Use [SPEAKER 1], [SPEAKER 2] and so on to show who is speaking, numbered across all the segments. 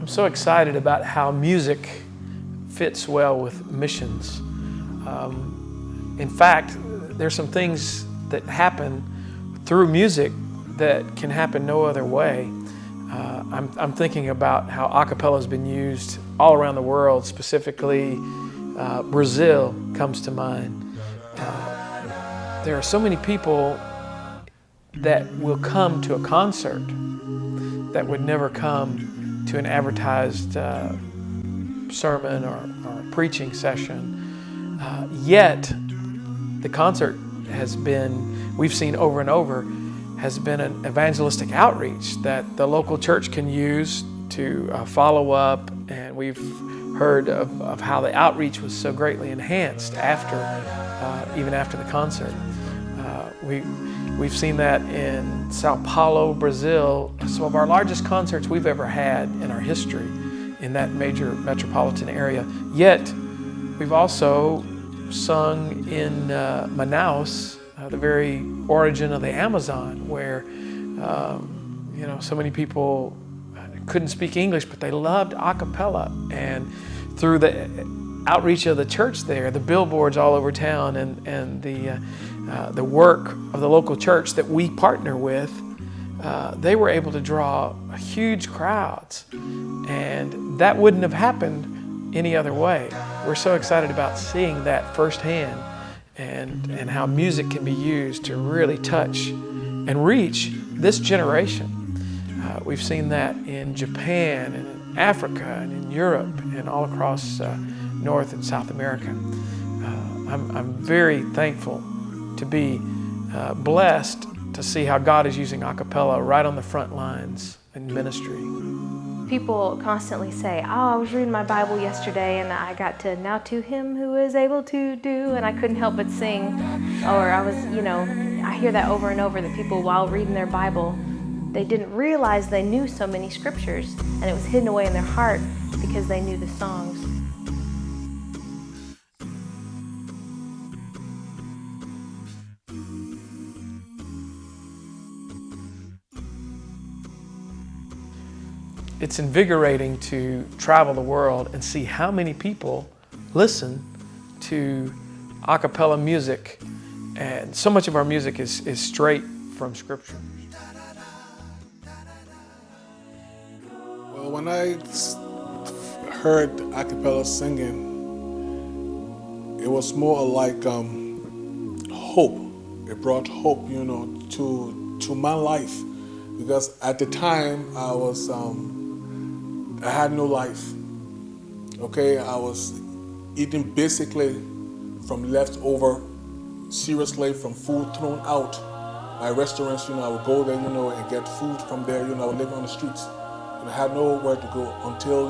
[SPEAKER 1] I'm so excited about how music fits well with missions. In fact, there's some things that happen through music that can happen no other way. I'm thinking about how Acappella has been used all around the world, specifically Brazil comes to mind. There are so many people that will come to a concert that would never come to an advertised sermon or preaching session. Yet the concert has been, we've seen over and over, has been an evangelistic outreach that the local church can use to follow up, and we've heard of how the outreach was so greatly enhanced even after the concert. We've seen that in Sao Paulo, Brazil, some of our largest concerts we've ever had in our history in that major metropolitan area. Yet, we've also sung in Manaus, the very origin of the Amazon, where so many people couldn't speak English, but they loved a cappella. And through the outreach of the church there, the billboards all over town, and the work of the local church that we partner with, they were able to draw huge crowds. And that wouldn't have happened any other way. We're so excited about seeing that firsthand, and how music can be used to really touch and reach this generation. We've seen that in Japan and in Africa and in Europe and all across North and South America. I'm very thankful to be blessed to see how God is using a cappella right on the front lines in ministry.
[SPEAKER 2] People constantly say, oh, I was reading my Bible yesterday and I got to now to him who is able to do, and I couldn't help but sing. Or I hear that over and over, that people while reading their Bible, they didn't realize they knew so many scriptures, and it was hidden away in their heart because they knew the songs.
[SPEAKER 1] It's invigorating to travel the world and see how many people listen to a cappella music. And so much of our music is straight from Scripture.
[SPEAKER 3] Well, when I heard a cappella singing, it was more like hope. It brought hope, to my life. Because at the time, I had no life, okay? I was eating basically from leftover, seriously from food thrown out by restaurants. I would go there, and get food from there. I would live on the streets. And I had nowhere to go until,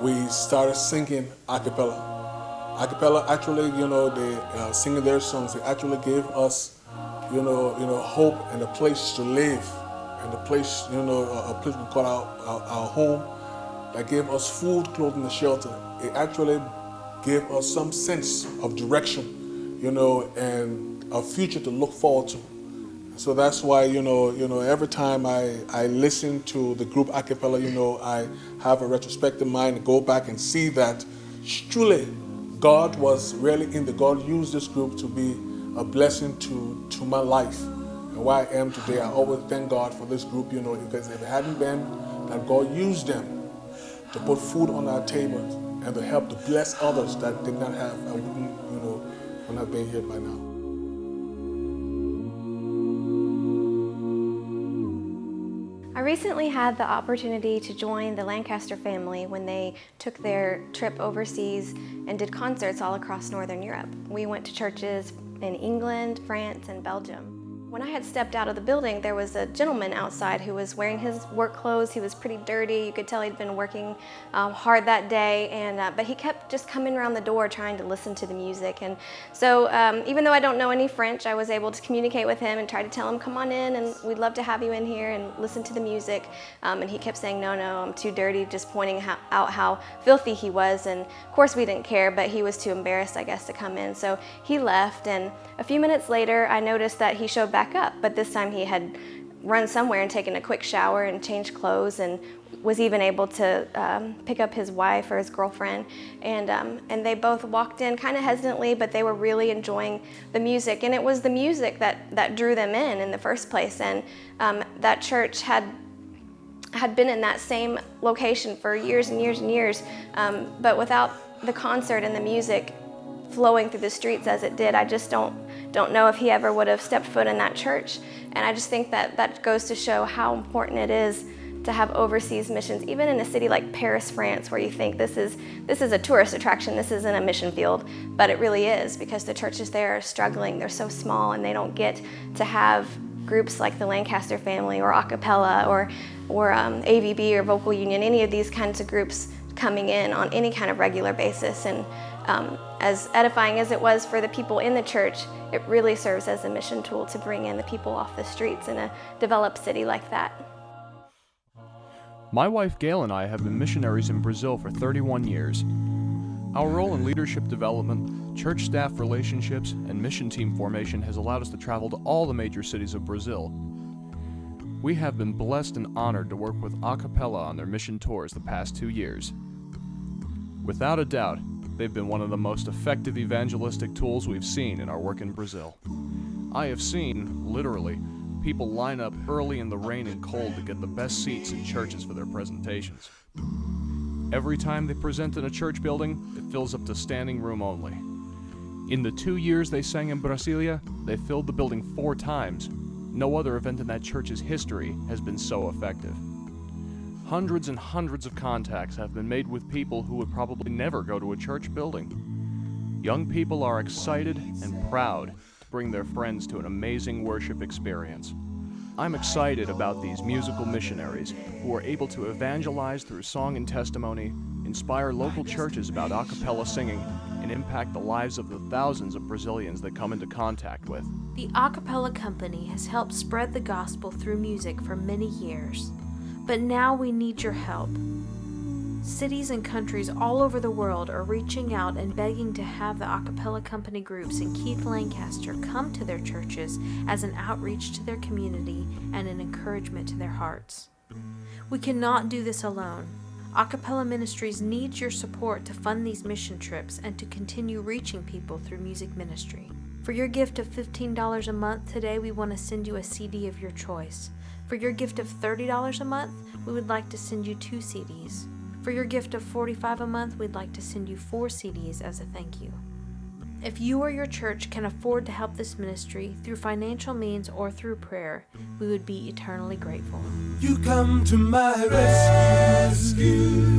[SPEAKER 3] we started singing a cappella. A cappella actually, they singing their songs. They actually gave us, hope and a place to live. And the place, a place we call our home, that gave us food, clothing, and shelter. It actually gave us some sense of direction, and a future to look forward to. So that's why, every time I listen to the group Acappella, I have a retrospective mind and go back and see that truly God was really God used this group to be a blessing to my life. And where I am today, I always thank God for this group, because if it hadn't been that God used them to put food on our tables and to help to bless others that did not have, I wouldn't have been here by now.
[SPEAKER 2] I recently had the opportunity to join the Lancaster family when they took their trip overseas and did concerts all across Northern Europe. We went to churches in England, France, and Belgium. When I had stepped out of the building, there was a gentleman outside who was wearing his work clothes. He was pretty dirty. You could tell he'd been working hard that day, but he kept just coming around the door trying to listen to the music. And so even though I don't know any French, I was able to communicate with him and try to tell him, come on in, and we'd love to have you in here and listen to the music. And he kept saying, no, I'm too dirty, just pointing out how filthy he was. And of course we didn't care, but he was too embarrassed, I guess, to come in. So he left, and a few minutes later, I noticed that he showed back up, but this time he had run somewhere and taken a quick shower and changed clothes, and was even able to pick up his wife or his girlfriend. And they both walked in kind of hesitantly, but they were really enjoying the music. And it was the music that drew them in the first place. And that church had been in that same location for years and years and years, but without the concert and the music flowing through the streets as it did, I just don't know if he ever would have stepped foot in that church. And I just think that goes to show how important it is to have overseas missions, even in a city like Paris, France, where you think this is a tourist attraction, this isn't a mission field, but it really is, because the churches there are struggling. They're so small, and they don't get to have groups like the Lancaster family or Acappella or AVB or Vocal Union, any of these kinds of groups coming in on any kind of regular basis. And as edifying as it was for the people in the church, it really serves as a mission tool to bring in the people off the streets in a developed city like that.
[SPEAKER 4] My wife Gail and I have been missionaries in Brazil for 31 years. Our role in leadership development, church staff relationships, and mission team formation has allowed us to travel to all the major cities of Brazil. We have been blessed and honored to work with Acappella on their mission tours the past 2 years. Without a doubt, they've been one of the most effective evangelistic tools we've seen in our work in Brazil. I have seen, literally, people line up early in the rain and cold to get the best seats in churches for their presentations. Every time they present in a church building, it fills up to standing room only. In the 2 years they sang in Brasilia, they filled the building 4 times. No other event in that church's history has been so effective. Hundreds and hundreds of contacts have been made with people who would probably never go to a church building. Young people are excited and proud to bring their friends to an amazing worship experience. I'm excited about these musical missionaries who are able to evangelize through song and testimony, inspire local churches about a cappella singing, and impact the lives of the thousands of Brazilians they come into contact with.
[SPEAKER 5] The Acappella Company has helped spread the gospel through music for many years, but now we need your help. Cities and countries all over the world are reaching out and begging to have the Acappella Company groups in Keith, Lancaster come to their churches as an outreach to their community and an encouragement to their hearts. We cannot do this alone. Acappella Ministries needs your support to fund these mission trips and to continue reaching people through music ministry. For your gift of $15 a month today, we want to send you a CD of your choice. For your gift of $30 a month, we would like to send you 2 CDs. For your gift of $45 a month, we'd like to send you 4 CDs as a thank you. If you or your church can afford to help this ministry through financial means or through prayer, we would be eternally grateful.
[SPEAKER 6] You come to my rescue.